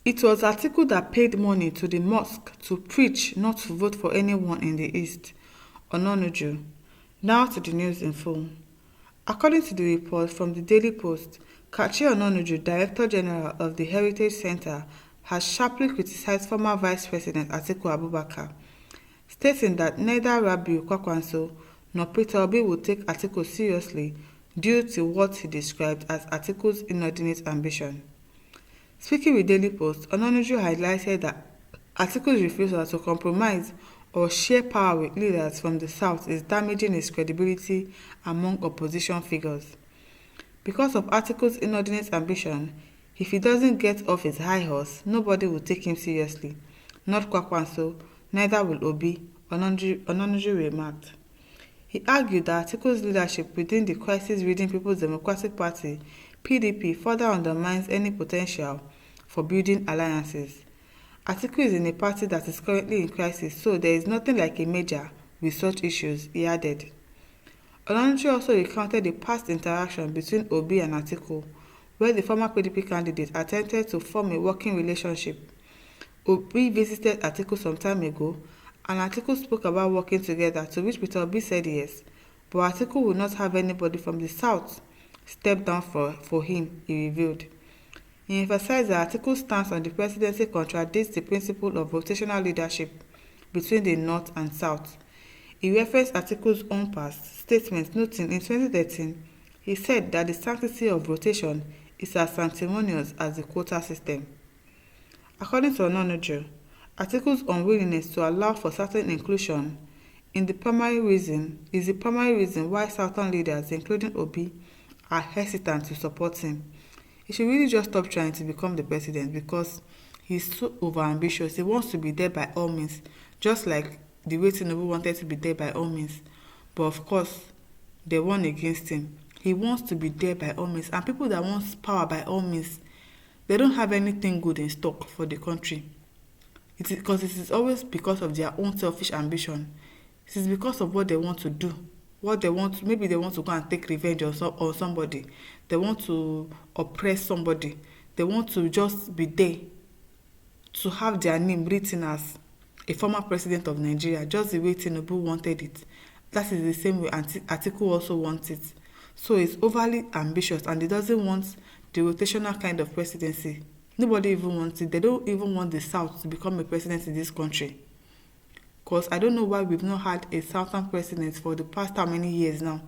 It was Atiku that paid money to the mosque to preach not to vote for anyone in the East. Ononuju. Now to the news in full. According to the report from the Daily Post, Kachi Ononuju, Director General of the Heritage Center, has sharply criticized former Vice President Atiku Abubakar, stating that neither Rabiu Kwakwanso nor Peter Obi will take Atiku seriously due to what he described as Atiku's inordinate ambition. Speaking with Daily Post, Ononuju highlighted that Atiku's refusal to compromise or share power with leaders from the South is damaging his credibility among opposition figures. Because of Atiku's inordinate ambition, if he doesn't get off his high horse, nobody will take him seriously. Not Kwakwanso, neither will Obi, Ononuju remarked. He argued that Atiku's leadership within the crisis-ridden People's Democratic Party (PDP) further undermines any potential for building alliances. Atiku is in a party that is currently in crisis, so there is nothing like a merger with such issues, he added. Ononuju also recounted a past interaction between Obi and Atiku, where the former PDP candidate attempted to form a working relationship. Obi visited Atiku some time ago, and Atiku spoke about working together, to which Peter Obi said yes, but Atiku would not have anybody from the South step down for him, he revealed. He emphasized that Atiku's stance on the presidency contradicts the principle of rotational leadership between the North and South. He referenced Atiku's own past statements, noting in 2013 he said that the sanctity of rotation is as sanctimonious as the quota system. According to Ononuju, Atiku's unwillingness to allow for certain inclusion is the primary reason why Southern leaders, including Obi, are hesitant to support him. He should really just stop trying to become the president because he's so overambitious. He wants to be there by all means, just like the way Tinubu wanted to be there by all means. But of course, they won against him. He wants to be there by all means. And people that want power by all means, they don't have anything good in stock for the country. It is always because of their own selfish ambition. It is because of what they want to do. Maybe they want to go and take revenge on somebody. They want to oppress somebody. They want to just be there to have their name written as a former president of Nigeria, just the way Tinubu wanted it. That is the same way Atiku also wants it. So it's overly ambitious and he doesn't want the rotational kind of presidency. Nobody even wants it. They don't even want the South to become a president in this country. Because I don't know why we've not had a Southern president for the past how many years now.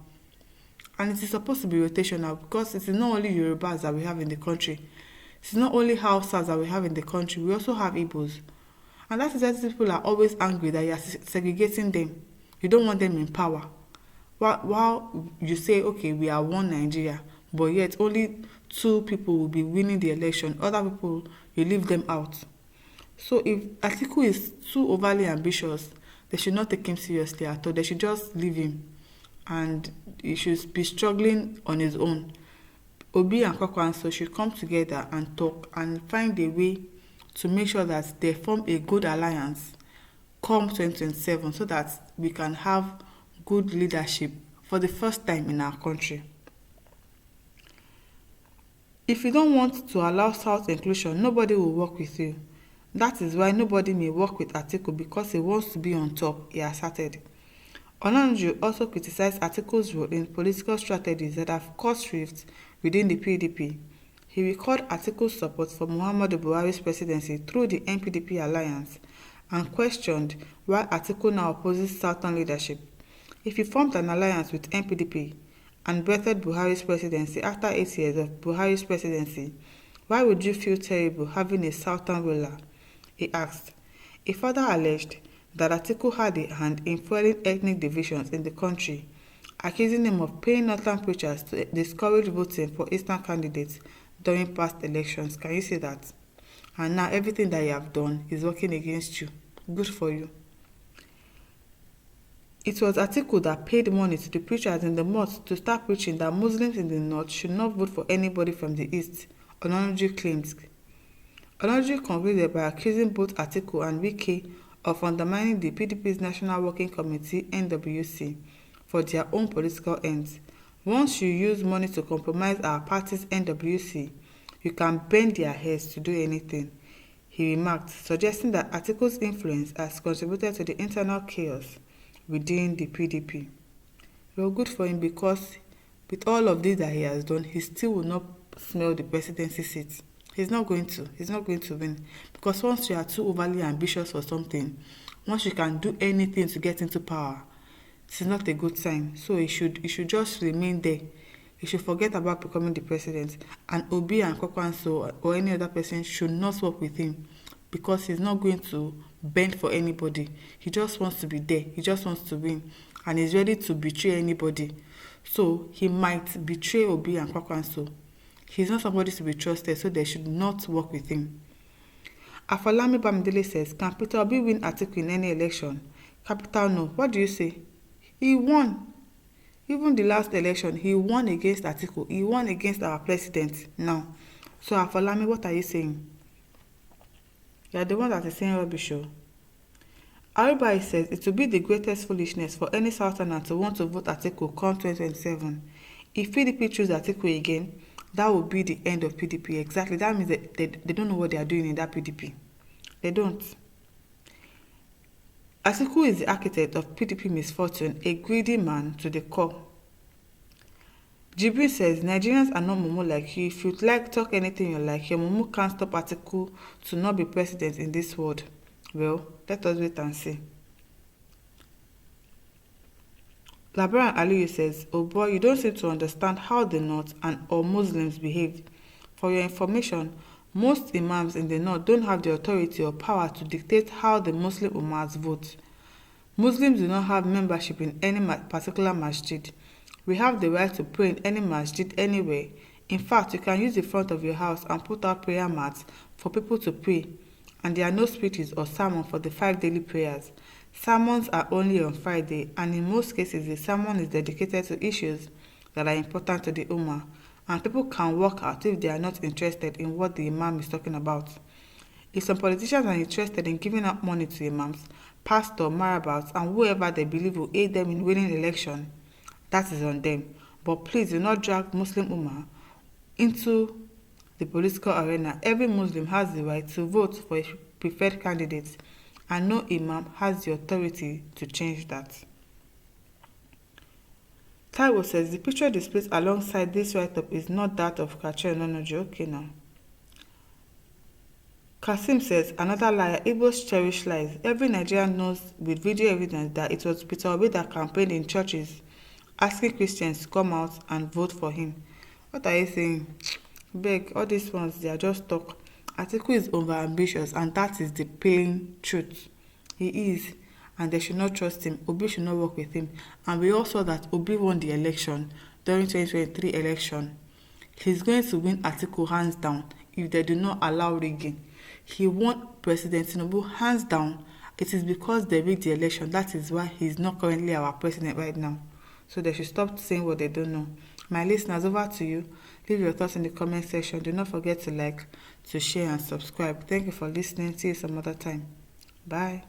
And it is supposed to be rotational because it is not only Yorubas that we have in the country. It is not only Hausas that we have in the country. We also have Igbos. And that is why people are always angry that you are segregating them. You don't want them in power. While you say, okay, we are one Nigeria, but yet only 2 people will be winning the election. Other people, you leave them out. So if Atiku is too overly ambitious, they should not take him seriously at all. They should just leave him and he should be struggling on his own. Obi and Kwakwanso should come together and talk and find a way to make sure that they form a good alliance come 2027 so that we can have good leadership for the first time in our country. If you don't want to allow South inclusion, nobody will work with you. That is why nobody may work with Atiku because he wants to be on top, he asserted. Ononuju also criticized Atiku's role in political strategies that have caused rifts within the PDP. He recalled Atiku's support for Muhammadu Buhari's presidency through the NPDP alliance and questioned why Atiku now opposes Southern leadership. If he formed an alliance with NPDP and breathed Buhari's presidency after 8 years of Buhari's presidency, why would you feel terrible having a Southern ruler? He asked. He further alleged that Atiku had a hand in fueling ethnic divisions in the country, accusing him of paying Northern preachers to discourage voting for Eastern candidates during past elections. Can you see that? And now everything that you have done is working against you. Good for you. It was Atiku that paid money to the preachers in the mosque to start preaching that Muslims in the North should not vote for anybody from the East, Ononuju claims. Ononuju concluded by accusing both Atiku and Wike of undermining the PDP's National Working Committee (NWC) for their own political ends. Once you use money to compromise our party's NWC, you can bend their heads to do anything. he remarked, suggesting that Atiku's influence has contributed to the internal chaos within the PDP. Well, good for him, because with all of this that he has done, he still will not smell the presidency seat. He's not going to. He's not going to win. Because once you are too overly ambitious for something, once you can do anything to get into power, this is not a good sign. So he should just remain there. He should forget about becoming the president. And Obi and Kwakwanso or any other person should not work with him, because he's not going to bend for anybody. He just wants to be there. He just wants to win. And he's ready to betray anybody. So he might betray Obi and Kwakwanso. He's not somebody to be trusted, so they should not work with him. Afalami Bamidele says, can Peter Obi win Atiku in any election? Capital no. What do you say? He won. Even the last election, he won against Atiku. He won against our president now. So Afalami, what are you saying? You are the one that is saying rubbish. Aribai says it will be the greatest foolishness for any Southerner to want to vote Atiku come 2027. If PDP choose Atiku again, that will be the end of PDP. Exactly. That means they don't know what they are doing in that PDP. They don't. Atiku is the architect of PDP misfortune, a greedy man to the core. Jibrin says, Nigerians are not mumu like you. If you like talk anything you like, your mumu can't stop Atiku to not be president in this world. Well, let us wait and see. Labaran Aliyu says, oh boy, you don't seem to understand how the North and all Muslims behave. For your information, most imams in the North don't have the authority or power to dictate how the Muslim Ummahs vote. Muslims do not have membership in any particular masjid. We have the right to pray in any masjid anywhere. In fact, you can use the front of your house and put out prayer mats for people to pray. And there are no speeches or sermon for the 5 daily prayers. Sermons are only on Friday, and in most cases the sermon is dedicated to issues that are important to the Ummah, and people can walk out if they are not interested in what the Imam is talking about. If some politicians are interested in giving out money to Imams, pastors, marabouts, and whoever they believe will aid them in winning election, that is on them. But please do not drag Muslim Ummah into the political arena. Every Muslim has the right to vote for a preferred candidate, and no Imam has the authority to change that. Taiwo says the picture displayed alongside this write-up is not that of Kachi Ononoji. Okay now. Kasim says, another liar, Igbos cherish lies. Every Nigerian knows with video evidence that it was Peter Obi that campaigned in churches, asking Christians to come out and vote for him. What are you saying? Beg, all these ones, they are just talk. Atiku is over-ambitious, and that is the plain truth. He is, and they should not trust him. Obi should not work with him. And we all saw that Obi won the election during 2023 election. He's going to win Atiku hands down if they do not allow rigging. He won President Tinubu hands down. It is because they rigged the election. That is why he's not currently our president right now. So they should stop saying what they don't know. My listeners, over to you. Leave your thoughts in the comment section. Do not forget to like, to share, and subscribe. Thank you for listening. See you some other time. Bye.